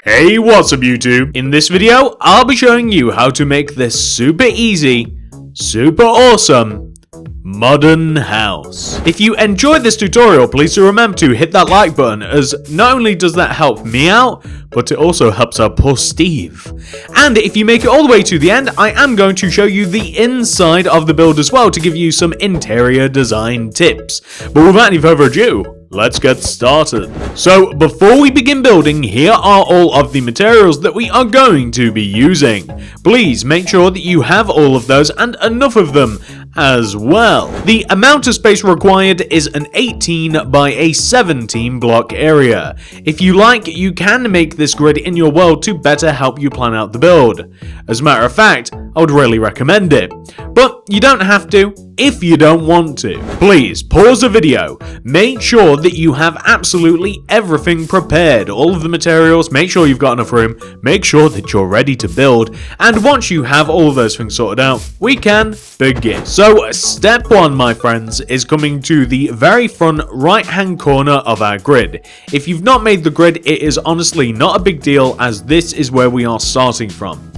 Hey, what's up YouTube? In this video, I'll be showing you how to make this super easy, super awesome, modern house. If you enjoyed this tutorial, please do remember to hit that like button, as not only does that help me out, but it also helps out poor Steve. And if you make it all the way to the end, I am going to show you the inside of the build as well to give you some interior design tips. But without any further ado, let's get started. So before we begin building, here are all of the materials that we are going to be using. Please make sure that you have all of those and enough of them as well. The amount of space required is an 18 by a 17 block area. If you like, you can make this grid in your world to better help you plan out the build. As a matter of fact, I would really recommend it. But you don't have to if you don't want to. Please pause the video, make sure that you have absolutely everything prepared, all of the materials, make sure you've got enough room, make sure that you're ready to build, and once you have all of those things sorted out, we can begin. So step 1, my friends, is coming to the very front right hand corner of our grid. If you've not made the grid, it is honestly not a big deal, as this is where we are starting from.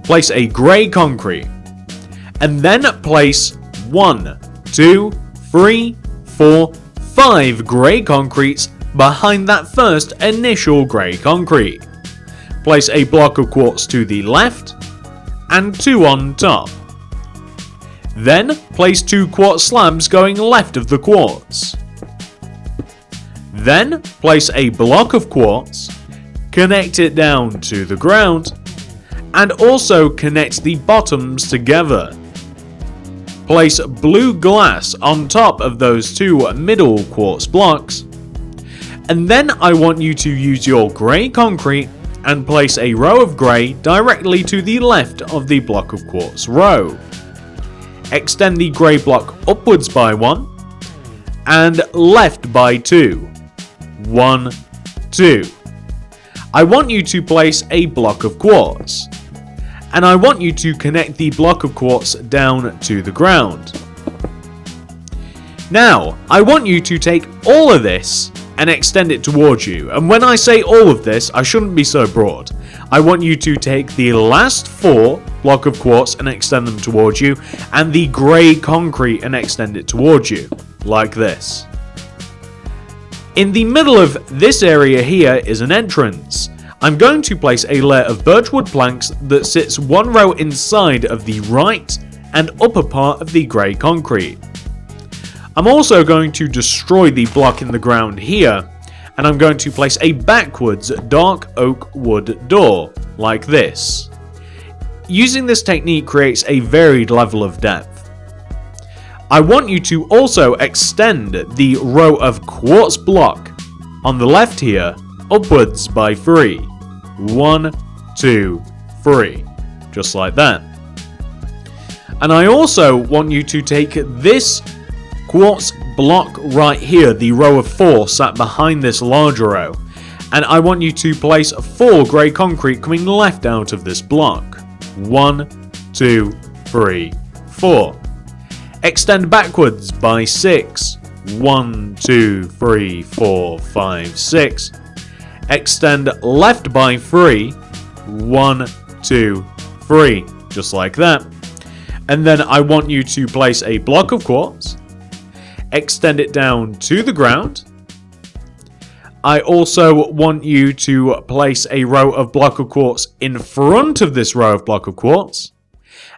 Place a grey concrete, and then place 1, 2, 3, 4, 5 grey concretes behind that first initial grey concrete. Place a block of quartz to the left and 2 on top. Then place 2 quartz slabs going left of the quartz. Then place a block of quartz, connect it down to the ground, and also connect the bottoms together. Place blue glass on top of those 2 middle quartz blocks, and then I want you to use your grey concrete and place a row of grey directly to the left of the block of quartz row. Extend the grey block upwards by 1 and left by 2. 1, 2. I want you to place a block of quartz, and I want you to connect the block of quartz down to the ground. Now, I want you to take all of this and extend it towards you. And when I say all of this, I shouldn't be so broad. I want you to take the last 4 block of quartz and extend them towards you, and the grey concrete and extend it towards you, like this. In the middle of this area here is an entrance. I'm going to place a layer of birchwood planks that sits 1 row inside of the right and upper part of the grey concrete. I'm also going to destroy the block in the ground here, and I'm going to place a backwards dark oak wood door, like this. Using this technique creates a varied level of depth. I want you to also extend the row of quartz block on the left here upwards by 3. 1, 2, 3. Just like that. And I also want you to take this quartz block right here, the row of 4 sat behind this larger row, and I want you to place 4 grey concrete coming left out of this block. 1, 2, 3, 4. Extend backwards by 6. 1, 2, 3, 4, 5, 6. Extend left by 3. 1, 2, 3. Just like that. And then I want you to place a block of quartz. Extend it down to the ground. I also want you to place a row of block of quartz in front of this row of block of quartz.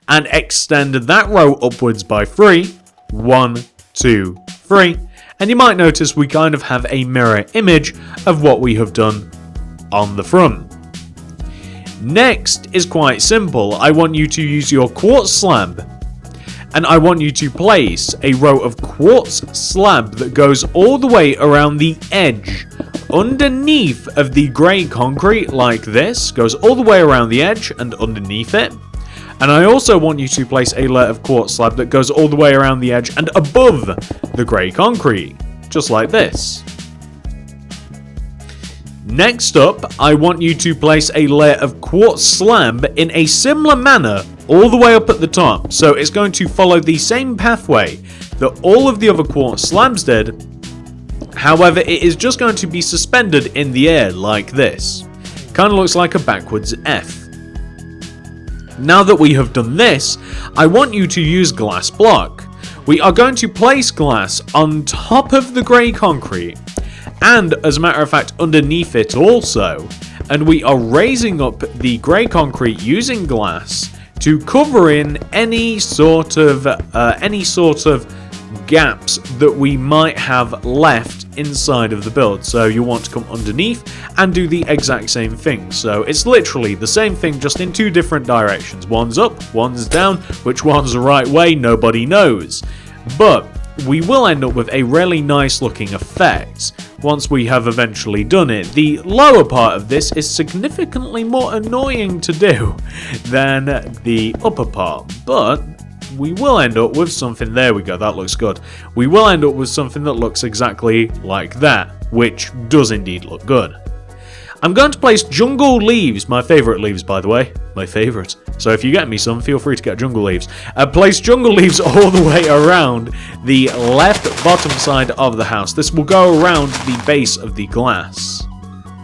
And extend that row upwards by 3. 1, 2, 3. And you might notice we kind of have a mirror image of what we have done on the front. Next is quite simple. I want you to use your quartz slab, and I want you to place a row of quartz slab that goes all the way around the edge underneath of the grey concrete, like this. Goes all the way around the edge and underneath it. And I also want you to place a layer of quartz slab that goes all the way around the edge and above the grey concrete, just like this. Next up, I want you to place a layer of quartz slab in a similar manner all the way up at the top. So it's going to follow the same pathway that all of the other quartz slabs did. However, it is just going to be suspended in the air like this. Kind of looks like a backwards F. Now that we have done this, I want you to use glass block. We are going to place glass on top of the grey concrete, and as a matter of fact underneath it also, and we are raising up the grey concrete using glass to cover in any sort of gaps that we might have left inside of the build. So you want to come underneath and do the exact same thing. So it's literally the same thing, just in two different directions. One's up, one's down. Which one's the right way, nobody knows. But we will end up with a really nice looking effect once we have eventually done it. The lower part of this is significantly more annoying to do than the upper part, but we will end up with something. There we go, that looks good. We will end up with something that looks exactly like that, which does indeed look good. I'm going to place jungle leaves, my favourite leaves by the way, my favourite. So if you get me some, feel free to get jungle leaves. Place jungle leaves all the way around the left bottom side of the house. This will go around the base of the glass,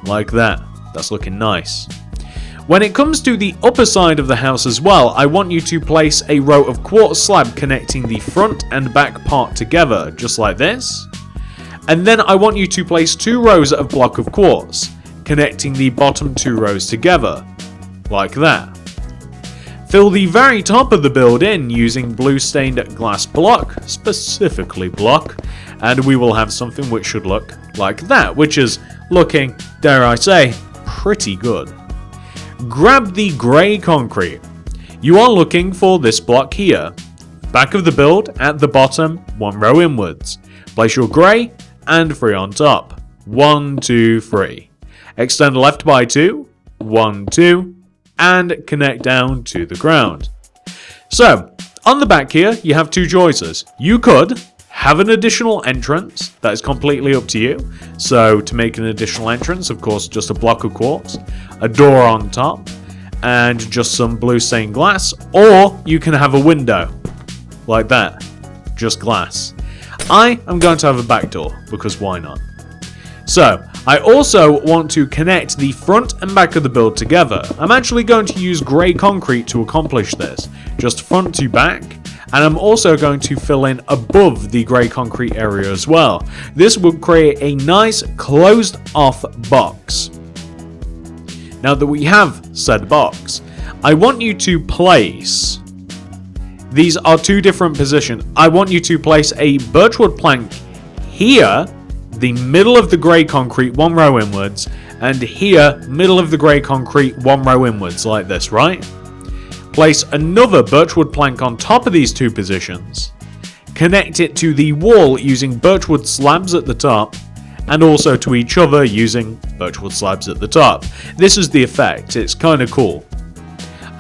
like that. That's looking nice. When it comes to the upper side of the house as well, I want you to place a row of quartz slab connecting the front and back part together, just like this. And then I want you to place 2 rows of block of quartz, connecting the bottom 2 rows together, like that. Fill the very top of the build in using blue stained glass block, specifically block, and we will have something which should look like that, which is looking, dare I say, pretty good. Grab the grey concrete. You are looking for this block here. Back of the build, at the bottom, 1 row inwards. Place your grey and 3 on top. 1, 2, 3. Extend left by 2, 1, 2, and connect down to the ground. So, on the back here, you have 2 choices. You could have an additional entrance, that is completely up to you. So, to make an additional entrance, of course, just a block of quartz, a door on top, and just some blue stained glass, or you can have a window, like that, just glass. I am going to have a back door, because why not? So, I also want to connect the front and back of the build together. I'm actually going to use grey concrete to accomplish this, just front to back, and I'm also going to fill in above the grey concrete area as well. This will create a nice closed off box. Now that we have said box, I want you to place, these are 2 different positions. I want you to place a birchwood plank here, the middle of the grey concrete, 1 row inwards, and here, middle of the grey concrete, 1 row inwards, like this, right? Place another birchwood plank on top of these 2 positions. Connect it to the wall using birchwood slabs at the top, and also to each other using birchwood slabs at the top. This is the effect, it's kind of cool.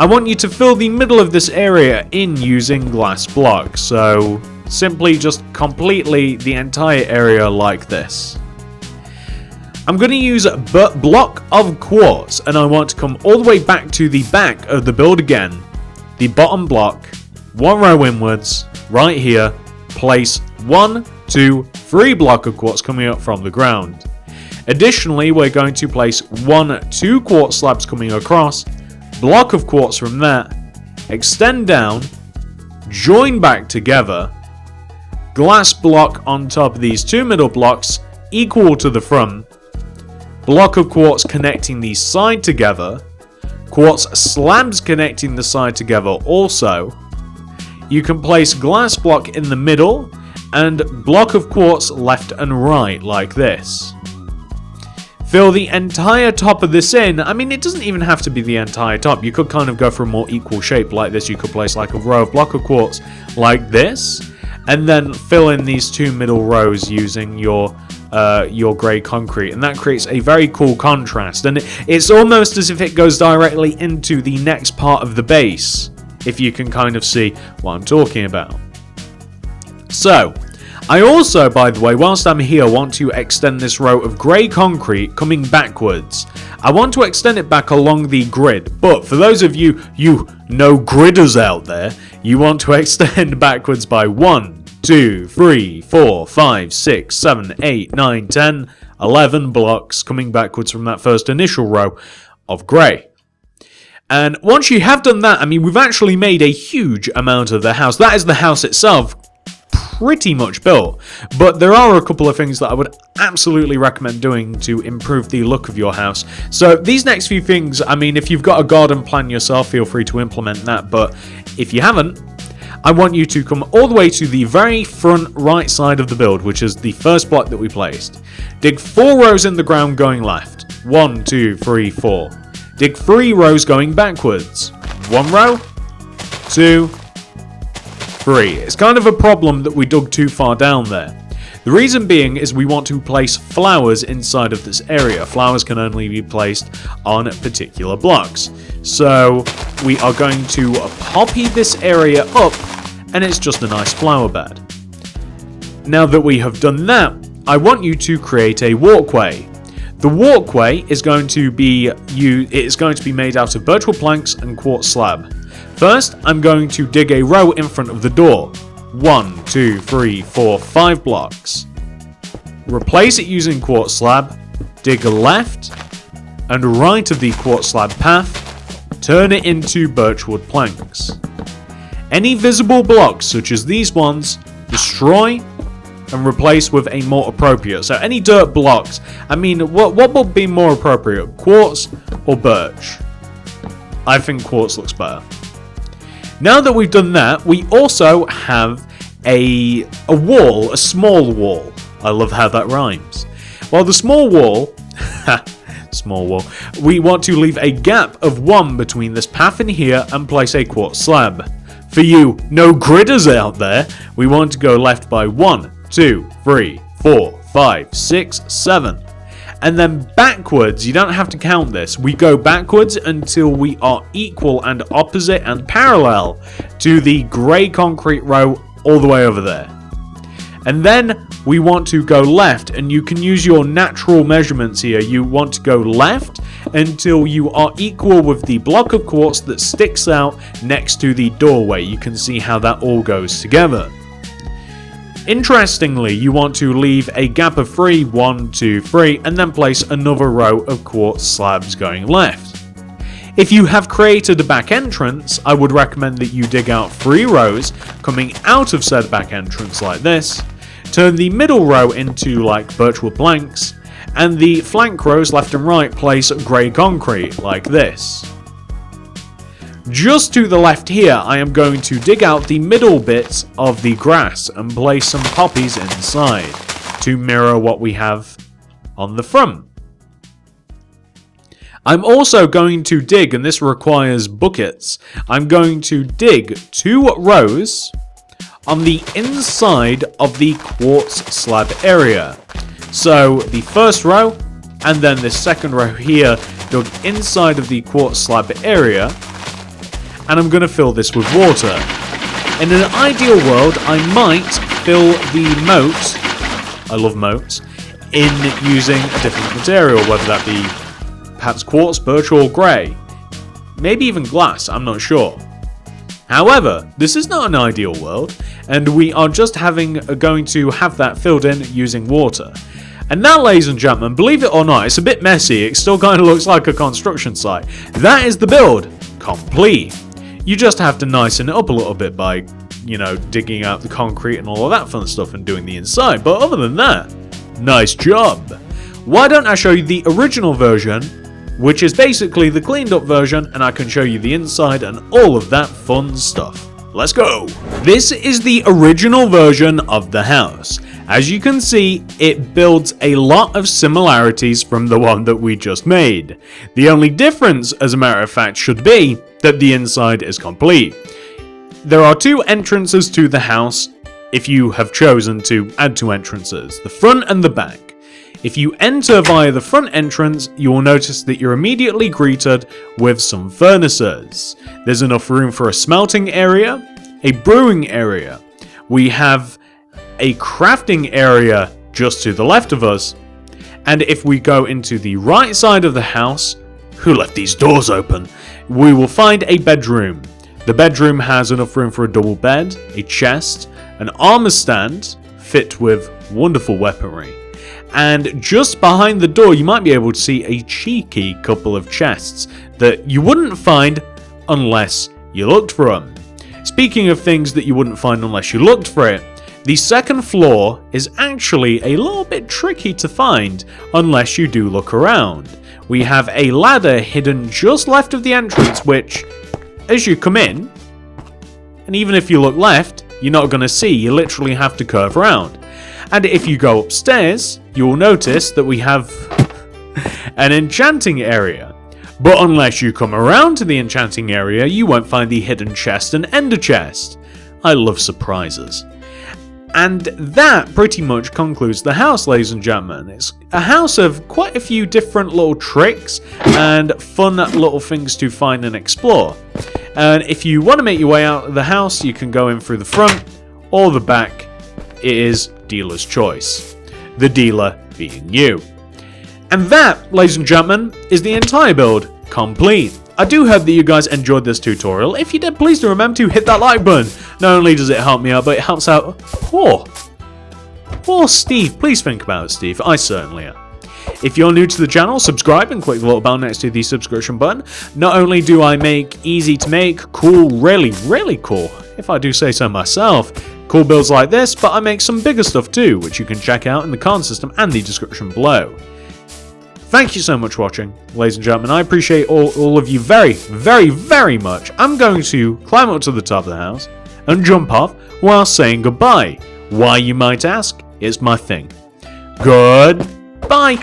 I want you to fill the middle of this area in using glass blocks, so simply just completely the entire area like this. I'm going to use a block of quartz, and I want to come all the way back to the back of the build again. The bottom block, 1 row inwards, right here, place 1, 2, 3 block of quartz coming up from the ground. Additionally, we're going to place 1, 2 quartz slabs coming across, block of quartz from that, extend down, join back together, glass block on top of these 2 middle blocks equal to the front, block of quartz connecting the side together, quartz slabs connecting the side together also. You can place glass block in the middle and block of quartz left and right like this. Fill the entire top of this in. I mean, it doesn't even have to be the entire top. You could kind of go for a more equal shape like this. You could place like a row of block of quartz like this, and then fill in these 2 middle rows using your grey concrete, and that creates a very cool contrast, and it's almost as if it goes directly into the next part of the base, if you can kind of see what I'm talking about. So, I also, by the way, whilst I'm here, want to extend this row of grey concrete coming backwards. I want to extend it back along the grid, but for those of you no-gridders out there, you want to extend backwards by 1, 2, 3, 4, 5, 6, 7, 8, 9, 10, 11 blocks coming backwards from that first initial row, of grey. And once you have done that, I mean, we've actually made a huge amount of the house. That is the house itself, pretty much built. But there are a couple of things that I would absolutely recommend doing to improve the look of your house. So these next few things, I mean, if you've got a garden plan yourself, feel free to implement that. But if you haven't, I want you to come all the way to the very front right side of the build, which is the first block that we placed. Dig 4 rows in the ground going left. 1, 2, 3, 4. Dig 3 rows going backwards. 1 row, 2, 3. It's kind of a problem that we dug too far down there. The reason being is we want to place flowers inside of this area. Flowers can only be placed on particular blocks. So we are going to poppy this area up, and it's just a nice flower bed. Now that we have done that, I want you to create a walkway. The walkway is going to be made out of birch wood planks and quartz slab. First, I'm going to dig a row in front of the door. 1, 2, 3, 4, 5 blocks. Replace it using quartz slab. Dig left and right of the quartz slab path. Turn it into birch wood planks. Any visible blocks, such as these ones, destroy and replace with a more appropriate. So any dirt blocks, I mean, what would be more appropriate, quartz or birch? I think quartz looks better. Now that we've done that, we also have a wall, a small wall. I love how that rhymes. Well, the small wall, we want to leave a gap of 1 between this path and here and place a quartz slab. For you no gridders out there, we want to go left by 1, 2, 3, 4, 5, 6, 7. And then backwards, you don't have to count this. We go backwards until we are equal and opposite and parallel to the grey concrete row all the way over there. And then we want to go left, and you can use your natural measurements here. You want to go left until you are equal with the block of quartz that sticks out next to the doorway. You can see how that all goes together. Interestingly, you want to leave a gap of 3, 1, 2, 3, and then place another row of quartz slabs going left. If you have created a back entrance, I would recommend that you dig out 3 rows coming out of said back entrance like this, turn the middle row into like birch wood planks, and the flank rows left and right place grey concrete like this. Just to the left here, I am going to dig out the middle bits of the grass and place some poppies inside to mirror what we have on the front. I'm also going to dig, and this requires buckets, I'm going to dig 2 rows on the inside of the quartz slab area. So the first row and then the second row here dug inside of the quartz slab area, and I'm going to fill this with water. In an ideal world, I might fill the moat, I love moats, in using a different material, whether that be perhaps quartz, birch or grey. Maybe even glass, I'm not sure. However, this is not an ideal world, and we are just going to have that filled in using water. And that, ladies and gentlemen, believe it or not, it's a bit messy, it still kind of looks like a construction site. That is the build, complete. You just have to nicen it up a little bit by, digging out the concrete and all of that fun stuff and doing the inside. But other than that, nice job. Why don't I show you the original version, which is basically the cleaned up version, and I can show you the inside and all of that fun stuff. Let's go! This is the original version of the house. As you can see, it builds a lot of similarities from the one that we just made. The only difference, as a matter of fact, should be that the inside is complete. There are 2 entrances to the house if you have chosen to add 2 entrances, the front and the back. If you enter via the front entrance, you will notice that you're immediately greeted with some furnaces. There's enough room for a smelting area, a brewing area. We have a crafting area just to the left of us. And if we go into the right side of the house, who left these doors open? We will find a bedroom. The bedroom has enough room for a double bed, a chest, an armor stand, fit with wonderful weaponry. And just behind the door, you might be able to see a cheeky couple of chests that you wouldn't find unless you looked for them. Speaking of things that you wouldn't find unless you looked for it, the second floor is actually a little bit tricky to find unless you do look around. We have a ladder hidden just left of the entrance, which, as you come in, and even if you look left, you're not going to see. You literally have to curve around. And if you go upstairs, you will notice that we have an enchanting area. But unless you come around to the enchanting area, you won't find the hidden chest and ender chest. I love surprises. And that pretty much concludes the house, ladies and gentlemen. It's a house of quite a few different little tricks and fun little things to find and explore. And if you want to make your way out of the house, you can go in through the front or the back. It is dealer's choice. The dealer being you. And that, ladies and gentlemen, is the entire build complete. I do hope that you guys enjoyed this tutorial. If you did, please do remember to hit that like button. Not only does it help me out, but it helps out poor Steve. Please think about it, Steve. I certainly am. If you're new to the channel, subscribe and click the little bell next to the subscription button. Not only do I make easy to make, cool, really cool, if I do say so myself, cool builds like this, but I make some bigger stuff too, which you can check out in the card system and the description below. Thank you so much for watching, ladies and gentlemen. I appreciate all of you very much. I'm going to climb up to the top of the house and jump off while saying goodbye. Why, you might ask? It's my thing. Goodbye.